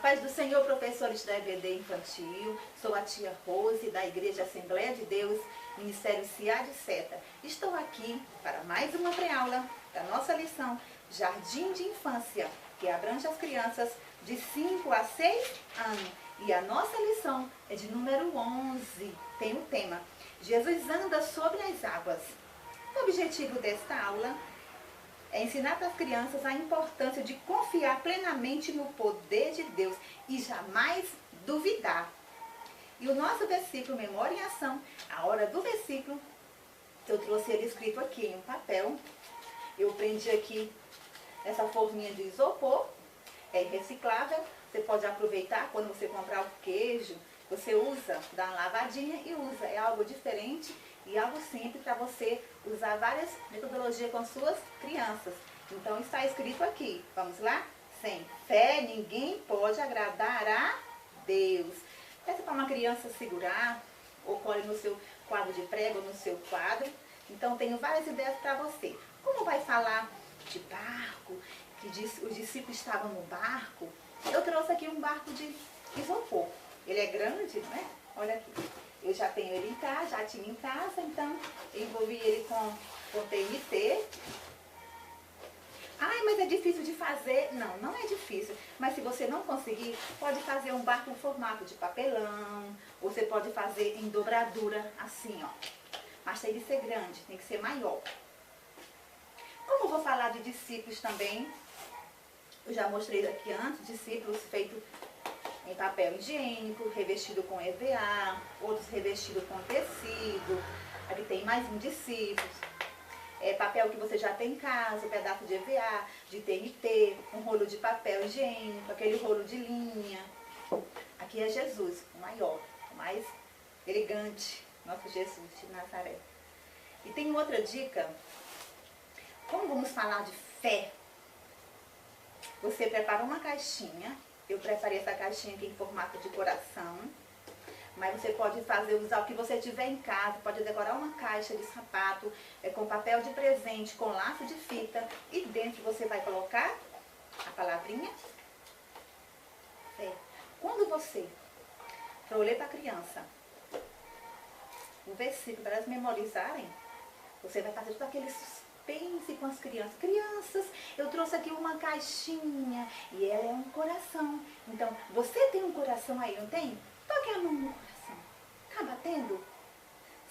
paz do Senhor, professores da EBD Infantil. Sou a tia Rose, da Igreja Assembleia de Deus, Ministério CA de Seta. Estou aqui para mais uma pré-aula da nossa lição Jardim de Infância, que abrange as crianças de 5 a 6 anos. E a nossa lição é de número 11. Tem o tema Jesus anda sobre as águas. O objetivo desta aula é ensinar para as crianças a importância de confiar plenamente no poder de Deus e jamais duvidar. E o nosso versículo Memória em Ação, a hora do versículo, eu trouxe ele escrito aqui em um papel. Eu prendi aqui essa forminha de isopor, é reciclável. Você pode aproveitar quando você comprar o queijo, você usa, dá uma lavadinha e usa. É algo diferente e algo simples para você usar várias metodologias com suas crianças. Então está escrito aqui, vamos lá? Sem fé ninguém pode agradar a Deus. Peça para uma criança segurar, ou cole no seu quadro de prego, ou no seu quadro. Então tenho várias ideias para você. Como vai falar de barco, que os discípulos estavam no barco, eu trouxe aqui um barco de isopor. Ele é grande, não é? Olha aqui. Eu já tenho ele em casa, já tinha em casa, então eu envolvi ele com TNT. Ai, mas é difícil de fazer. Não, não é difícil. Mas se você não conseguir, pode fazer um barco em formato de papelão. Ou você pode fazer em dobradura, assim, ó. Mas tem que ser grande, tem que ser maior. Como eu vou falar de discípulos também, eu já mostrei aqui antes, discípulos feitos em papel higiênico, revestido com EVA, outros revestidos com tecido. Aqui tem mais um discípulo. Papel que você já tem em casa, um pedaço de EVA, de TNT, um rolo de papel higiênico, aquele rolo de linha. Aqui é Jesus, o maior, o mais elegante, nosso Jesus de Nazaré. E tem outra dica. Como vamos falar de fé? Você prepara uma caixinha. Eu preparei essa caixinha aqui em formato de coração. Mas você pode usar o que você tiver em casa. Pode decorar uma caixa de sapato com papel de presente, com laço de fita. E dentro você vai colocar a palavrinha fé. Quando você for ler para a criança um versículo para elas memorizarem, você vai fazer todo aquele suspense com as crianças. Crianças, eu trouxe aqui uma caixinha e ela é um coração. Então, você tem um coração aí, não tem? Toque a mão no coração. Está batendo?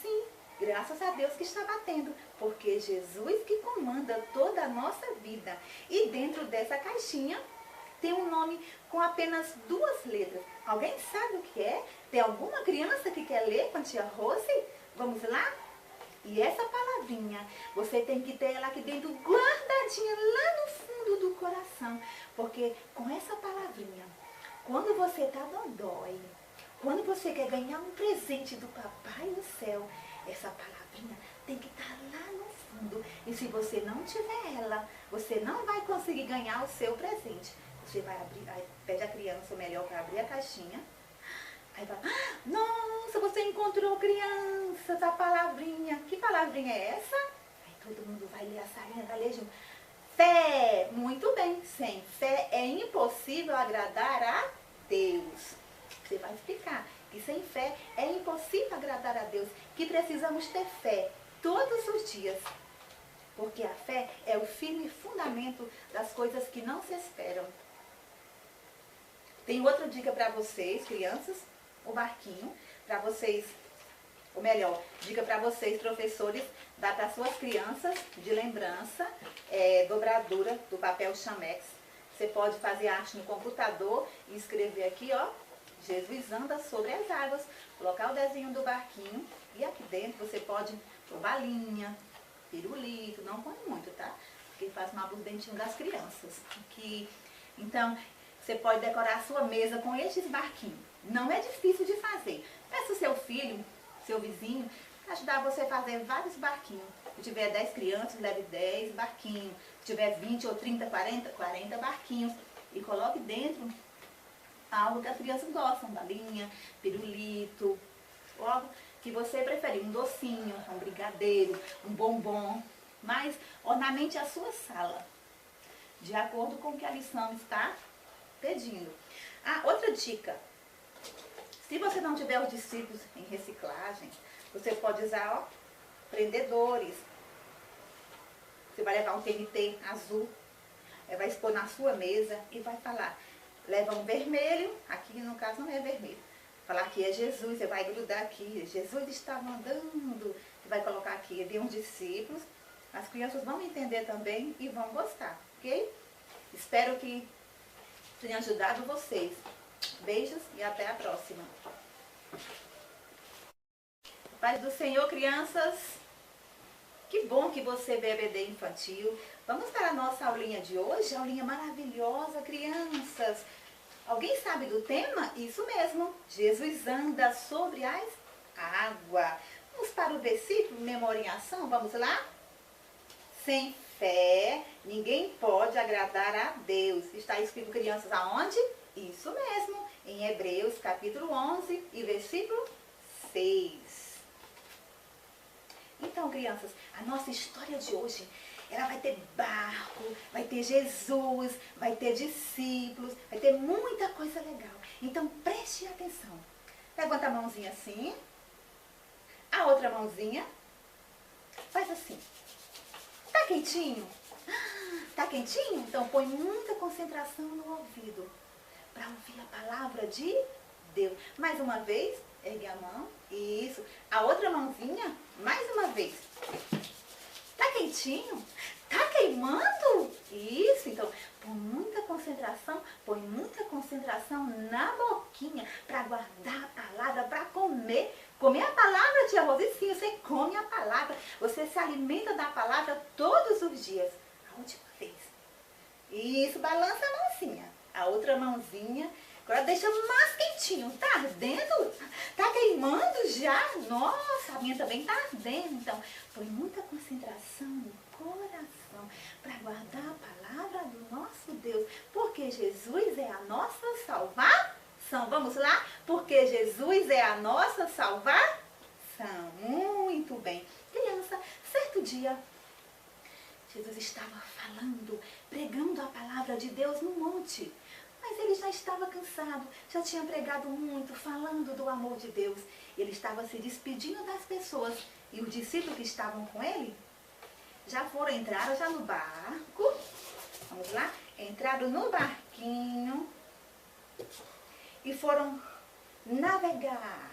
Sim, graças a Deus que está batendo. Porque Jesus que comanda toda a nossa vida. E dentro dessa caixinha tem um nome com apenas 2 letras. Alguém sabe o que é? Tem alguma criança que quer ler com a tia Rose? Vamos lá? E essa palavrinha, você tem que ter ela aqui dentro, guardadinha lá no fundo do coração. Porque com essa palavrinha, quando você está dodói, quando você quer ganhar um presente do Papai do Céu, essa palavrinha tem que estar lá no fundo. E se você não tiver ela, você não vai conseguir ganhar o seu presente. Você vai abrir, aí pede a criança o melhor para abrir a caixinha. Aí fala, nossa, você encontrou, crianças, a palavrinha. Que palavrinha é essa? Aí todo mundo vai ler a salinha, vai ler junto. Fé. Muito bem. Sem fé é impossível agradar a Deus. Você vai explicar que sem fé é impossível agradar a Deus. Que precisamos ter fé todos os dias. Porque a fé é o firme fundamento das coisas que não se esperam. Tem outra dica para vocês, crianças. O barquinho, para vocês, ou melhor, dica para vocês, professores, dar para suas crianças de lembrança, dobradura do papel Chamex. Você pode fazer arte no computador e escrever aqui, ó, Jesus anda sobre as águas, colocar o desenho do barquinho e aqui dentro você pode pôr balinha, pirulito, não põe muito, tá? Porque faz mal os dentinhos das crianças. Aqui. Então, você pode decorar a sua mesa com estes barquinhos. Não é difícil de fazer. Peça o seu filho, seu vizinho, para ajudar você a fazer vários barquinhos. Se tiver 10 crianças, leve 10 barquinhos. Se tiver 20 ou 30, 40 barquinhos. E coloque dentro algo que as crianças gostam. Balinha, pirulito, algo que você preferir. Um docinho, um brigadeiro, um bombom. Mas ornamente a sua sala. De acordo com o que a lição está pedindo. Ah, outra dica. Se você não tiver os discípulos em reciclagem, você pode usar, ó, prendedores. Você vai levar um TNT azul, vai expor na sua mesa e vai falar. Leva um vermelho, aqui no caso não é vermelho. Falar que é Jesus, você vai grudar aqui. Jesus estava andando. Você vai colocar aqui, de uns discípulos. As crianças vão entender também e vão gostar, ok? Espero que tenha ajudado vocês. Beijos e até a próxima. Paz do Senhor, crianças. Que bom que você veio a EBD infantil. Vamos para a nossa aulinha de hoje, aulinha maravilhosa, crianças. Alguém sabe do tema? Isso mesmo, Jesus anda sobre as águas. Vamos para o versículo, memória em ação, vamos lá? Sem fé, ninguém pode agradar a Deus. Está escrito, crianças, aonde? Isso mesmo, em Hebreus, capítulo 11 e versículo 6. Então, crianças, a nossa história de hoje, ela vai ter barco, vai ter Jesus, vai ter discípulos, vai ter muita coisa legal. Então, preste atenção. Levanta a mãozinha assim, a outra mãozinha, faz assim. Tá quentinho? Tá quentinho? Então, põe muita concentração no ouvido, para ouvir a palavra de Deus. Mais uma vez, ergue a mão, isso. A outra mãozinha, mais uma vez. Tá quentinho? Tá queimando? Isso, então, põe muita concentração na boquinha para guardar a palavra, para comer. Comer a palavra, tia Rose, sim, você come a palavra. Você se alimenta da palavra todos os dias. A última vez. Isso, balança a mãozinha. A outra mãozinha, agora deixa mais quentinho. Tá ardendo? Tá queimando já? Nossa, a minha também tá ardendo. Então, põe muita concentração no coração para guardar a palavra do nosso Deus. Porque Jesus é a nossa salvação. Vamos lá? Porque Jesus é a nossa salvação. Muito bem. Criança, certo dia, Jesus estava falando, pregando a palavra de Deus no monte. Mas ele já estava cansado, já tinha pregado muito, falando do amor de Deus. Ele estava se despedindo das pessoas. E os discípulos que estavam com ele já entraram já no barco. Vamos lá? Entraram no barquinho e foram navegar.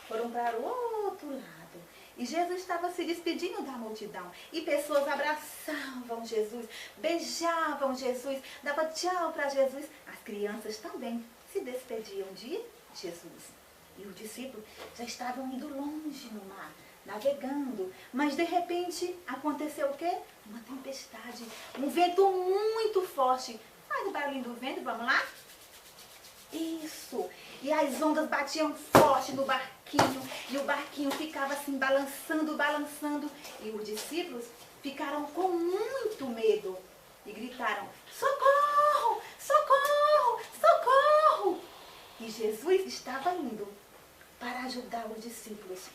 Foram para o outro lado. E Jesus estava se despedindo da multidão. E pessoas abraçavam Jesus, beijavam Jesus, davam tchau para Jesus. As crianças também se despediam de Jesus. E os discípulos já estavam indo longe no mar, navegando. Mas de repente aconteceu o quê? Uma tempestade, um vento muito forte. Faz o barulhinho do vento, vamos lá? Isso. E as ondas batiam forte no barquinho. E o barquinho ficava assim balançando, balançando. E os discípulos ficaram com muito medo. E gritaram, socorro, socorro, socorro. E Jesus estava indo para ajudar os discípulos.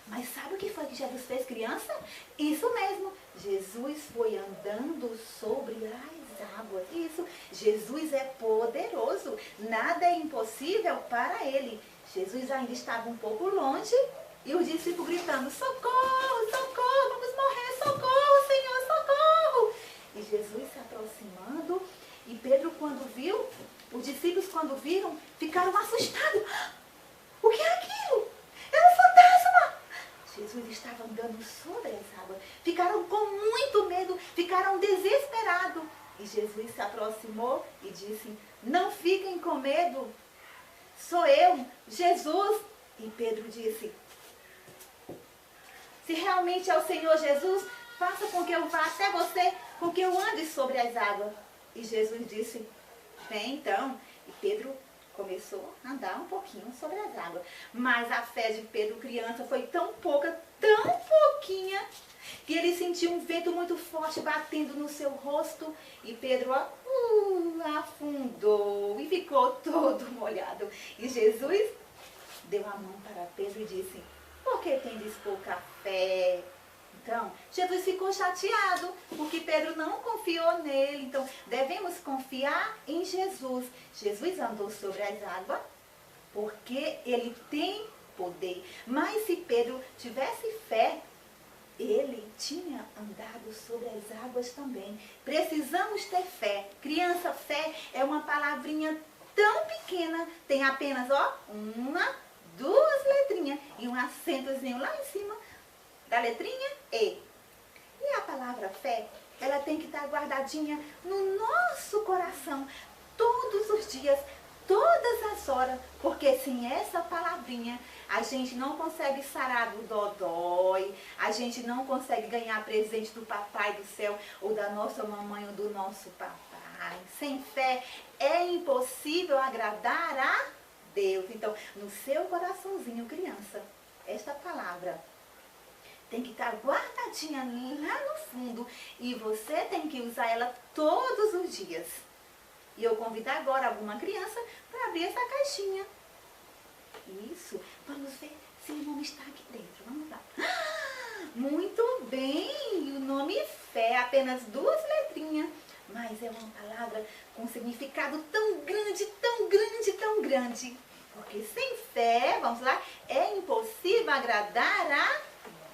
Mas sabe o que foi que Jesus fez, criança? Isso mesmo. Jesus foi andando sobre as águas. Isso. Jesus é poderoso. Nada é impossível para ele. Jesus ainda estava um pouco longe e os discípulos gritando, socorro, socorro, vamos morrer, socorro, Senhor, socorro. E Jesus se aproximando e Pedro quando viu, os discípulos quando viram, ficaram assustados. O que é aquilo? É um fantasma! Jesus estava andando sobre as águas. Ficaram com muito medo, ficaram desesperados. E Jesus se aproximou e disse, não fiquem com medo, sou eu, Jesus. E Pedro disse, se realmente é o Senhor Jesus, faça com que eu vá até você, com que eu ande sobre as águas. E Jesus disse, vem então. E Pedro começou a andar um pouquinho sobre as águas. Mas a fé de Pedro, criança, foi tão pouca, tão pouquinha, que ele sentiu um vento muito forte batendo no seu rosto. E Pedro afundou e ficou todo molhado. E Jesus deu a mão para Pedro e disse, por que tendes pouca fé? Então, Jesus ficou chateado, porque Pedro não confiou nele. Então, devemos confiar em Jesus. Jesus andou sobre as águas, porque ele tem poder. Mas se Pedro tivesse fé, ele tinha andado sobre as águas também. Precisamos ter fé. Criança, fé é uma palavrinha tão pequena, tem apenas, ó, uma, duas letrinhas e um acentozinho lá em cima da letrinha E. E a palavra fé, ela tem que estar guardadinha no nosso coração todos os dias, todas as horas, porque sem essa palavrinha a gente não consegue sarar do dodói, a gente não consegue ganhar presente do papai do céu ou da nossa mamãe ou do nosso papai. Sem fé é impossível agradar a Deus. Então, no seu coraçãozinho, criança, esta palavra tem que estar guardadinha lá no fundo e você tem que usar ela todos os dias. E eu convido agora alguma criança para abrir essa caixinha. Isso, vamos ver se o nome está aqui dentro. Vamos lá. Muito bem, o nome fé, apenas duas letrinhas. Mas é uma palavra com significado tão grande, tão grande, tão grande. Porque sem fé, vamos lá, é impossível agradar a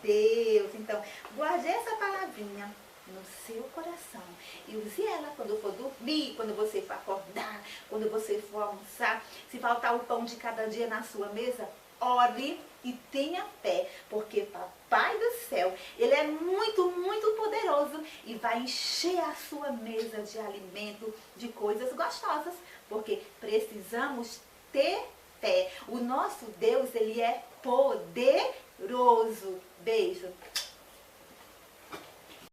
Deus. Então, guarde essa palavrinha no seu coração e use ela quando for dormir, quando você for acordar, quando você for almoçar. Se faltar o pão de cada dia na sua mesa, ore e tenha fé, porque Papai do céu, Ele é muito, muito poderoso e vai encher a sua mesa de alimento, de coisas gostosas, porque precisamos ter fé. O nosso Deus, Ele é poderoso. Beijo.